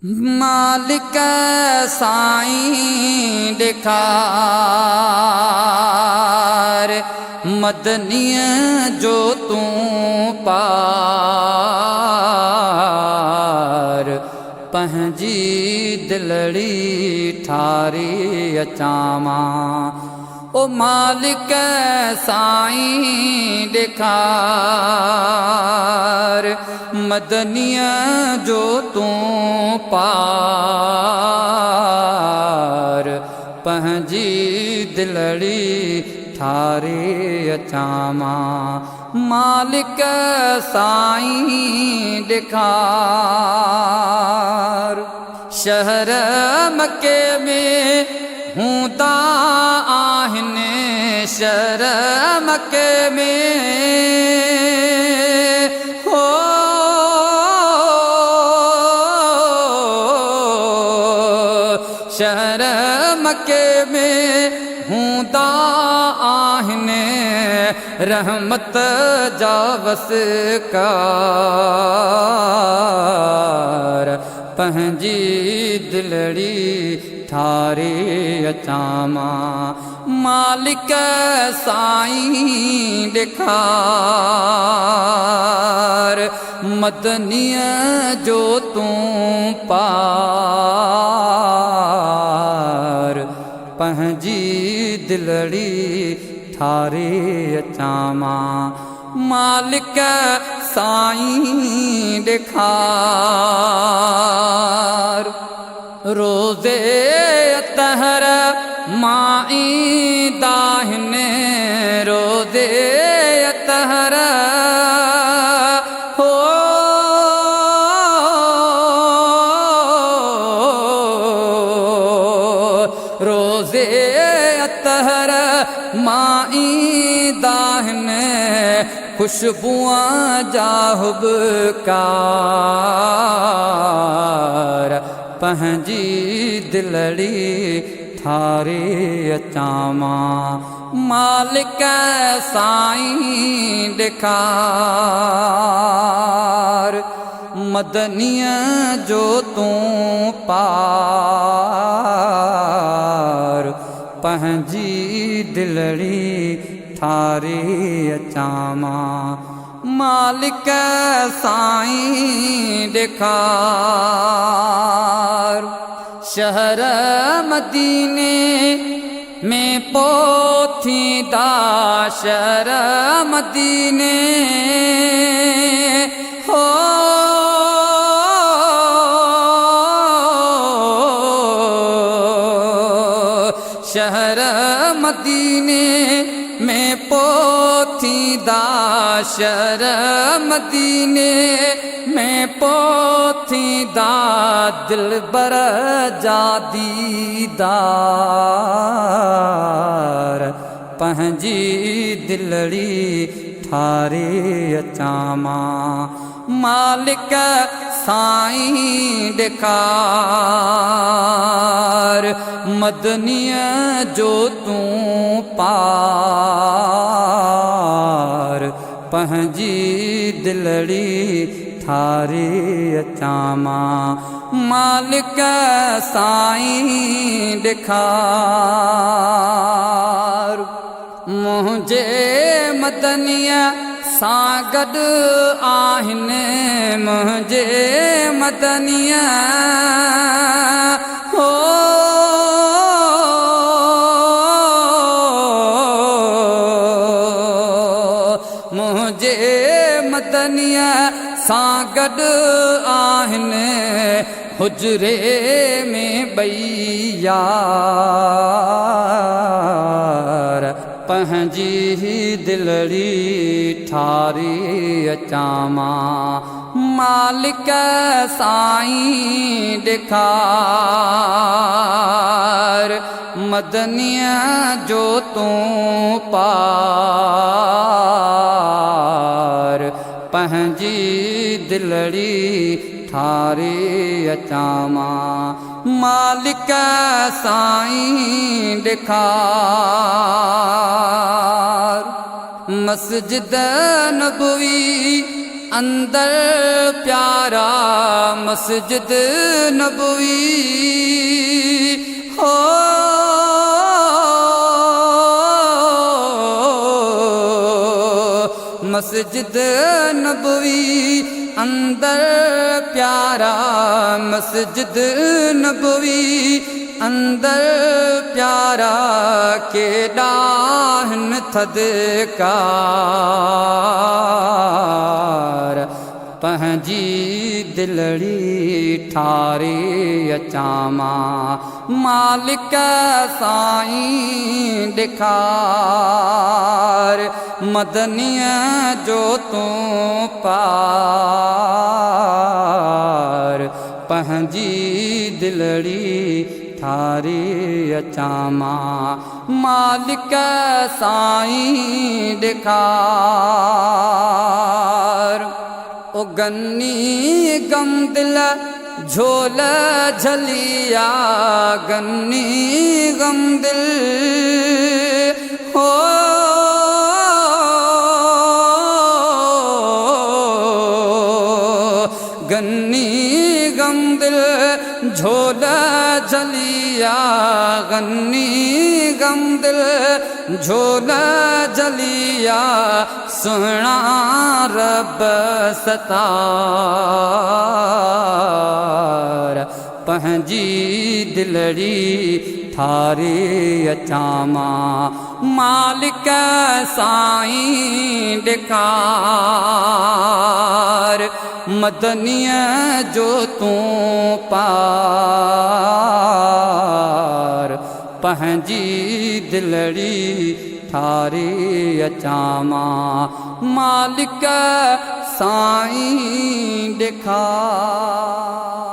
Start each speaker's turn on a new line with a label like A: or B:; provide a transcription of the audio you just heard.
A: मालिक साईं ॾेखार मदनीअ जो तूं पार पंहिंजी दिलड़ी ठारी अचां ओ मालिक साईं ॾेखार मदनीअ जो तूं पार पंहिंजी दिलड़ी ठारी अचां मालिक साईं ॾेखार शहर मके में हूंदा आहिनि शहर मके में हो शहर मके में हूंदा आहिनि रहमत जा वसकार पंहिंजी दिलड़ी ठारे अचां मालिक साईं ॾेखार मदनीअ जो तूं पार पंहिंजी दिलड़ी ठारे अचां मालिक साईं ॾेखार रोज़े अतहर मां ईंदा आहिनि रोज़े अतहर हो रोज़े अतहर मां ईंदा आहिनि खुशबुआं जा हुबकार पंहिंजी दिलड़ी ठारे अचां मालिक साईं ॾेखार मदनीअ जो तूं पार पंहिंजी दिलड़ी ठारे अचां मालिक साईं ॾेखार शहर मदीने में पोथींदा शहर मदीने हो शहर मदीने में पोथींदा शहर मदीने में पोथींदा दिलबर जा दीदार पंहिंजी दिलड़ी ठारे अचां मालिक साईं ॾेखार मदनीअ जो तूं पार पंहिंजी दिलड़ी ठारे अचां मालिक साईं ॾेखार मुंहिंजे मदनीअ सां गॾु आहिनि मुंहिंजे मदनीअ हो मुंहिंजे मदनीअ सां गॾु आहिनि हुजरे में ॿई यार पंहिंजी दिलड़ी ठारे अचां मालिक साईं ॾेखार मदनीअ जो तूं पार पंहिंजी दिलड़ी ठारे अचां मालिक साईं ॾेखार मस्जिद नबवी अंदर प्यारा मस्जिद नबवी हो मस्जिद नबवी अंदर प्यारा मस्जिद नबवी अंदर प्यारा के डाहन थदकार पंहिंजी दिलड़ी ठारे अचामा मालिक साईं ॾेखार मदनीअ जो तूं पार पंहिंजी दिलड़ी ठारे अचामा मालिक साईं ॾेखार ओ गन्नी गम दिल झोल झलिया गन्नी गम दिल हो गन्नी गम दिल झोल झलिया गन्नी गम दिल झोल झलिया सुहिणा रब सतार पंहिंजी दिलड़ी ठारे अचामा मालिक साईं ॾेखार मदनीअ जो तूं पार पंहिंजी दिलड़ी ठारे अचामा मालिक साईं ॾेखार।